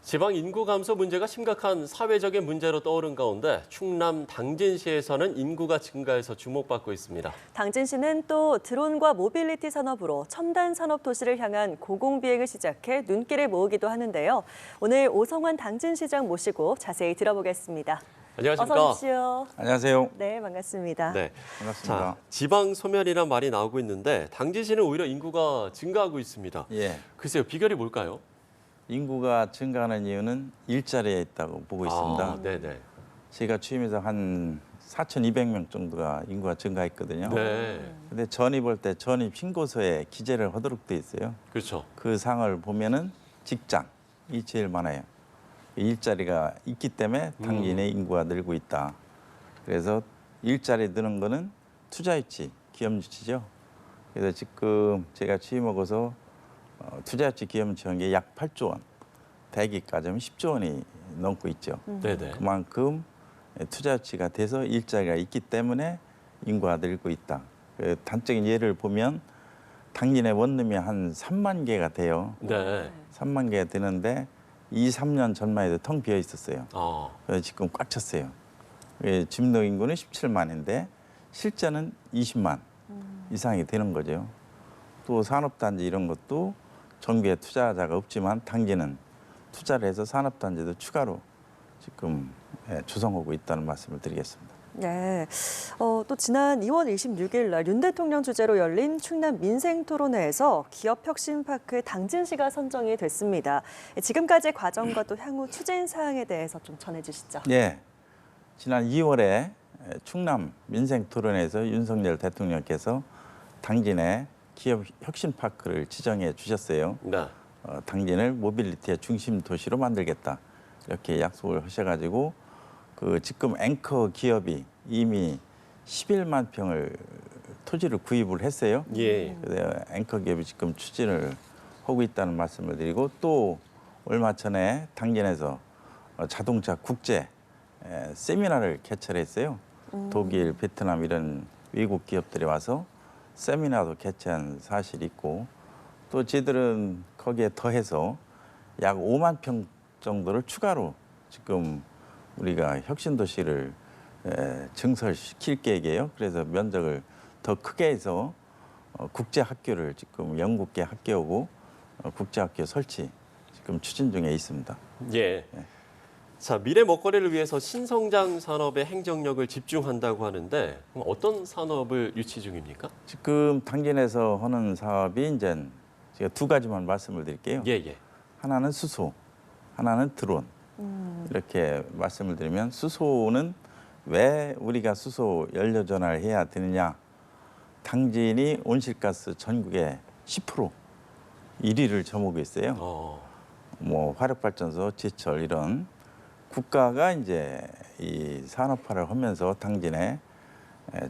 지방 인구 감소 문제가 심각한 사회적인 문제로 떠오른 가운데 충남 당진시에서는 인구가 증가해서 주목받고 있습니다. 당진시는 또 드론과 모빌리티 산업으로 첨단 산업 도시를 향한 고공비행을 시작해 눈길을 모으기도 하는데요. 오늘 오성환 당진시장 모시고 자세히 들어보겠습니다. 안녕하십니까? 어서 오십시오. 안녕하세요. 네, 반갑습니다. 네, 반갑습니다. 자, 지방 소멸이란 말이 나오고 있는데 당진시는 오히려 인구가 증가하고 있습니다. 예, 글쎄요, 비결이 뭘까요? 인구가 증가하는 이유는 일자리에 있다고 보고 있습니다. 네네. 제가 취임해서 한 4,200명 정도가 인구가 증가했거든요. 네, 근데 전입할 때 전입 신고서에 기재를 하도록 돼 있어요. 그렇죠. 그 상을 보면은 직장이 제일 많아요. 일자리가 있기 때문에 당진의 인구가 늘고 있다. 그래서 일자리 느는 거는 투자 유치, 기업 유치죠. 그래서 지금 제가 취임하고서 투자 유치 기업 유치한 게 약 8조 원, 대기까지 하면 10조 원이 넘고 있죠. 네네. 그만큼 투자 유치가 돼서 일자리가 있기 때문에 인구가 늘고 있다. 그 단적인 예를 보면 당진의 원룸이 한 3만 개가 돼요. 네. 3만 개가 되는데 2, 3년 전만 해도 텅 비어 있었어요. 그래서 지금 꽉 찼어요. 주민등 인구는 17만인데 실제는 20만 이상이 되는 거죠. 또 산업단지 이런 것도 정부에 투자자가 없지만 당진은 투자를 해서 산업단지도 추가로 지금 조성하고 있다는 말씀을 드리겠습니다. 네, 또 지난 2월 26일 날 윤 대통령 주재로 열린 충남 민생토론회에서 기업혁신파크 당진시가 선정이 됐습니다. 지금까지의 과정과 또 향후 추진 사항에 대해서 좀 전해주시죠. 네, 지난 2월에 충남 민생토론회에서 윤석열 대통령께서 당진에 기업혁신파크를 지정해 주셨어요. 네. 당진을 모빌리티의 중심 도시로 만들겠다 이렇게 약속을 하셔가지고 그 지금 앵커 기업이 이미 11만 평을 토지를 구입을 했어요. 예. 그래서 앵커 기업이 지금 추진을 하고 있다는 말씀을 드리고 또 얼마 전에 당진에서 자동차 국제 세미나를 개최했어요. 독일, 베트남 이런 외국 기업들이 와서 세미나도 개최한 사실이 있고 또 저희들은 거기에 더해서 약 5만 평 정도를 추가로 지금 우리가 혁신도시를 증설시킬 계획이에요. 그래서 면적을 더 크게 해서 국제학교를 지금 영국계 학교고 국제학교 설치 지금 추진 중에 있습니다. 예. 자, 미래 먹거리를 위해서 신성장 산업에 행정력을 집중한다고 하는데 그럼 어떤 산업을 유치 중입니까? 지금 당진에서 하는 사업이 이제 제가 두 가지만 말씀을 드릴게요. 예, 예. 하나는 수소, 하나는 드론. 이렇게 말씀을 드리면 수소는 왜 우리가 수소 연료 전환을 해야 되느냐? 당진이 온실가스 전국의 10% 1위를 점하고 있어요. 뭐 화력발전소, 제철 이런 국가가 이제 이 산업화를 하면서 당진에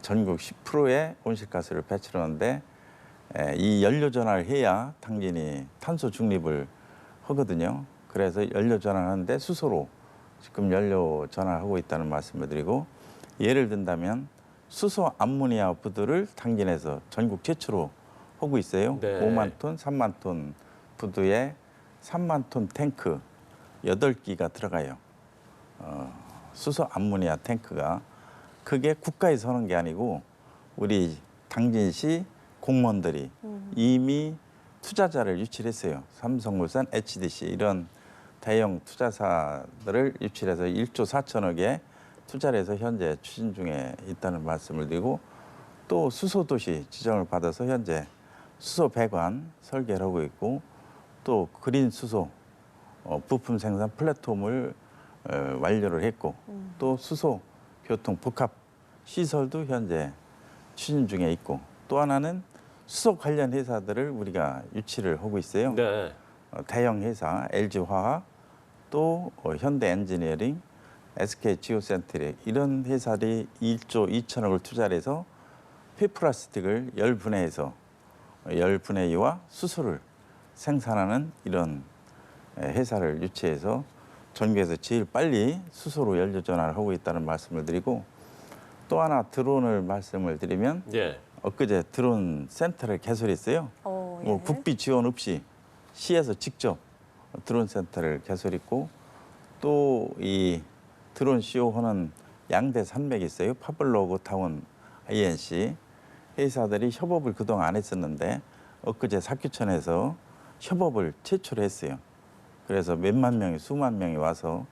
전국 10%의 온실가스를 배출하는데 이 연료 전환을 해야 당진이 탄소 중립을 하거든요. 그래서 연료 전환하는데 수소로 지금 연료 전환하고 있다는 말씀을 드리고 예를 든다면 수소 암모니아 부두를 당진에서 전국 최초로 하고 있어요. 네. 5만 톤, 3만 톤 부두에 3만 톤 탱크 8기가 들어가요. 수소 암모니아 탱크가 그게 국가에서 하는 게 아니고 우리 당진시 공무원들이 이미 투자자를 유치했어요. 삼성물산, HDC 이런 대형 투자사들을 유치해서 1조 4천억에 투자를 해서 현재 추진 중에 있다는 말씀을 드리고 또 수소도시 지정을 받아서 현재 수소 배관 설계를 하고 있고 또 그린 수소 부품 생산 플랫폼을 완료를 했고 또 수소 교통 복합 시설도 현재 추진 중에 있고 또 하나는 수소 관련 회사들을 우리가 유치를 하고 있어요. 네. 대형 회사 LG화학 또 현대엔지니어링, SK지오센트릭 이런 회사들이 1조 2천억을 투자를 해서 폐플라스틱을 열분해해서 열분해유와 수소를 생산하는 이런 회사를 유치해서 전국에서 제일 빨리 수소로 연료 전환을 하고 있다는 말씀을 드리고 또 하나 드론을 말씀을 드리면 예. 엊그제 드론 센터를 개설했어요. 예. 뭐 국비 지원 없이 시에서 직접 드론 센터를 개설했고 또 이 드론 CO하는 양대 산맥이 있어요. 파블로그 타운 INC 회사들이 협업을 그동안 안 했었는데 엊그제 사규천에서 협업을 최초로 했어요. 그래서 몇만 명이 수만 명이 와서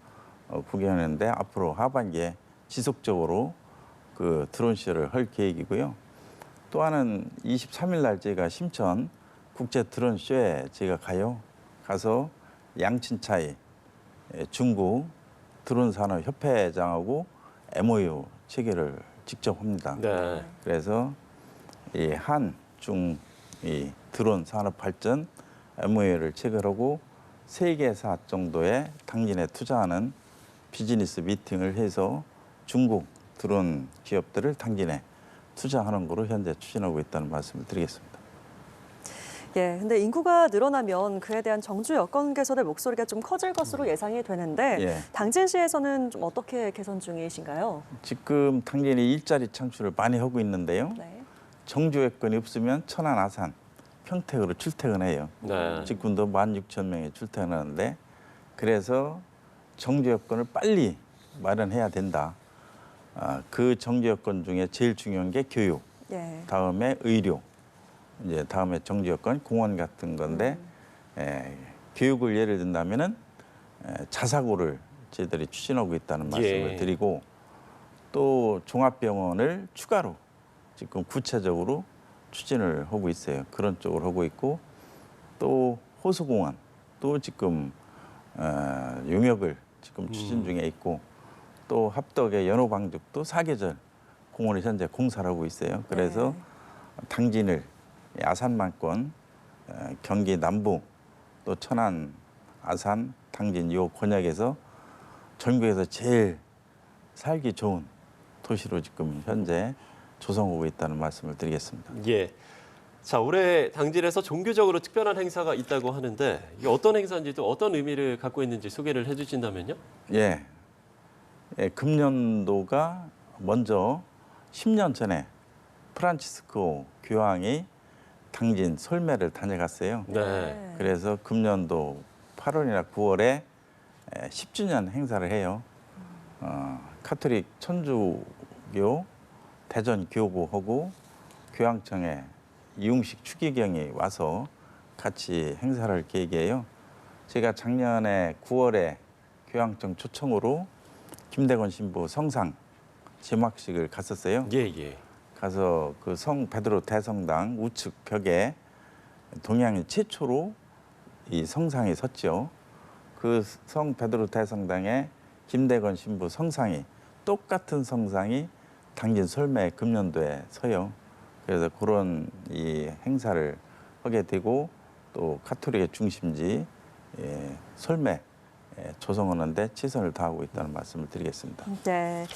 구경했는데 앞으로 하반기에 지속적으로 그 드론 쇼를 할 계획이고요. 또 하나는 23일 날 제가 심천 국제 드론 쇼에 제가 가서 양친차이 중국 드론 산업 협회장하고 MOU 체결을 직접 합니다. 네. 그래서 이 한중 이 드론 산업 발전 MOU를 체결하고 3개사 정도의 당진에 투자하는 비즈니스 미팅을 해서 중국 드론 기업들을 당진에 투자하는 거로 현재 추진하고 있다는 말씀을 드리겠습니다. 예, 근데 인구가 늘어나면 그에 대한 정주 여건 개선의 목소리가 좀 커질 것으로 예상이 되는데 예. 당진시에서는 좀 어떻게 개선 중이신가요? 지금 당진이 일자리 창출을 많이 하고 있는데요. 네. 정주 여건이 없으면 천안, 아산, 평택으로 출퇴근해요. 네. 직군도 16,000명이 출퇴근하는데 그래서 정주 여건을 빨리 마련해야 된다. 그 정주 여건 중에 제일 중요한 게 교육, 예. 다음에 의료, 이제 다음에 정주 여건 공원 같은 건데 교육을 예를 든다면은 자사고를 저희들이 추진하고 있다는 말씀을 예. 드리고 또 종합병원을 추가로 지금 구체적으로 추진을 하고 있어요. 그런 쪽으로 하고 있고 또 호수공원 또 지금 용역을 지금 추진 중에 있고 또 합덕의 연호방죽도 사계절 공원을 현재 공사를 하고 있어요. 그래서 당진을 아산만권 경기 남부 또 천안, 아산, 당진 이 권역에서 전국에서 제일 살기 좋은 도시로 지금 현재 조성하고 있다는 말씀을 드리겠습니다. 예. 자, 올해 당진에서 종교적으로 특별한 행사가 있다고 하는데 이게 어떤 행사인지도 어떤 의미를 갖고 있는지 소개를 해주신다면요? 예, 금년도가 먼저 10년 전에 프란치스코 교황이 당진 솔매를 다녀갔어요. 네. 그래서 금년도 8월이나 9월에 10주년 행사를 해요. 카톨릭 천주교 대전교구하고 교황청에 이웅식 추기경이 와서 같이 행사를 할 계획이에요. 제가 작년에 9월에 교황청 초청으로 김대건 신부 성상 제막식을 갔었어요. 예, 예. 가서 그 성 베드로 대성당 우측 벽에 동양인 최초로 이 성상이 섰죠. 그 성 베드로 대성당에 김대건 신부 성상이 똑같은 성상이 당진 솔매 금년도에 서요. 그래서 그런 이 행사를 하게 되고 또 가톨릭의 중심지 솔매 조성하는데 최선을 다하고 있다는 말씀을 드리겠습니다. 네.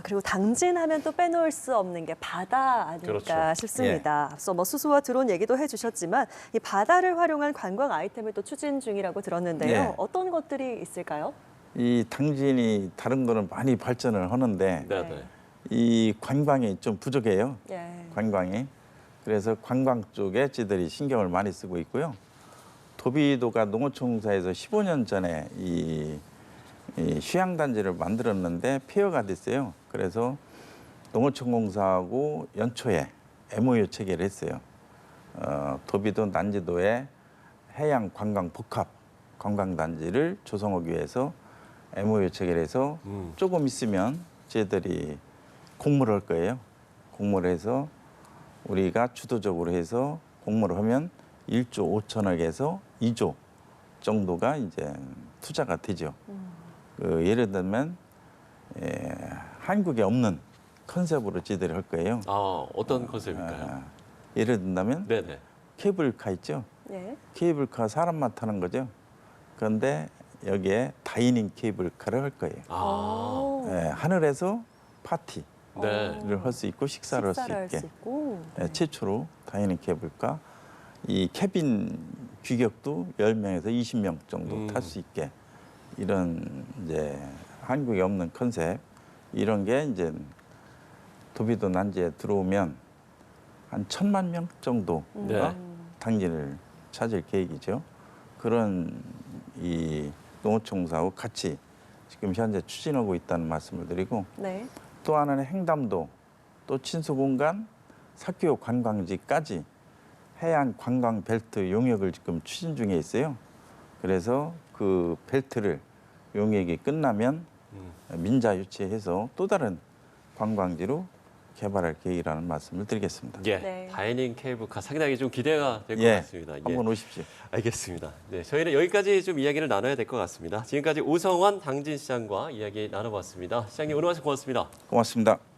그리고 당진하면 또 빼놓을 수 없는 게 바다 아닐까 그렇죠. 싶습니다. 앞서 뭐 수소와 드론 얘기도 해주셨지만 이 바다를 활용한 관광 아이템을 또 추진 중이라고 들었는데요. 예. 어떤 것들이 있을까요? 이 당진이 다른 거는 많이 발전을 하는데 네, 네. 이 관광이 좀 부족해요. 예. 관광이. 그래서 관광 쪽에 저희들이 신경을 많이 쓰고 있고요. 도비도가 농어촌공사에서 15년 전에 이 휴양단지를 만들었는데 폐허가 됐어요. 그래서 농어촌공사하고 연초에 MOU 체결을 했어요. 도비도 난지도에 해양 관광 복합 관광단지를 조성하기 위해서 MOU 체결해서 조금 있으면 저희들이 공모를 할 거예요. 공모를 해서 우리가 주도적으로 해서 공모를 하면 1조 5천억에서 2조 정도가 이제 투자가 되죠. 예를 들면 한국에 없는 컨셉으로 저희들이 할 거예요. 어떤 컨셉일까요? 예를 든다면 네, 네. 케이블카 있죠. 예. 케이블카 사람만 타는 거죠. 그런데 여기에 다이닝 케이블카를 할 거예요. 오. 하늘에서 파티를 네. 할 수 있고 식사를 할 수 식사를 할 수 있게 있고. 최초로 다이닝 케이블카 이 캐빈 규격도 10명에서 20명 정도 탈 수 있게 이런 이제 한국에 없는 컨셉 이런 게 이제 도비도 난지에 들어오면 한 1,000만 명 정도가 네. 당진을 찾을 계획이죠. 그런 이 농어촌공사하고 같이 지금 현재 추진하고 있다는 말씀을 드리고 네. 또 하나는 횡담도 또 친수공간 사교 관광지까지 해안 관광 벨트 용역을 지금 추진 중에 있어요. 그래서 그 벨트를 용역이 끝나면 민자 유치해서 또 다른 관광지로 개발할 계획이라는 말씀을 드리겠습니다. 예, 네. 다이닝 케이블카 상당히 좀 기대가 될 것 예, 같습니다. 한번 오십시오. 알겠습니다. 네, 저희는 여기까지 좀 이야기를 나눠야 될 것 같습니다. 지금까지 오성환 당진시장과 이야기 나눠봤습니다. 시장님 오늘 말씀 고맙습니다. 고맙습니다.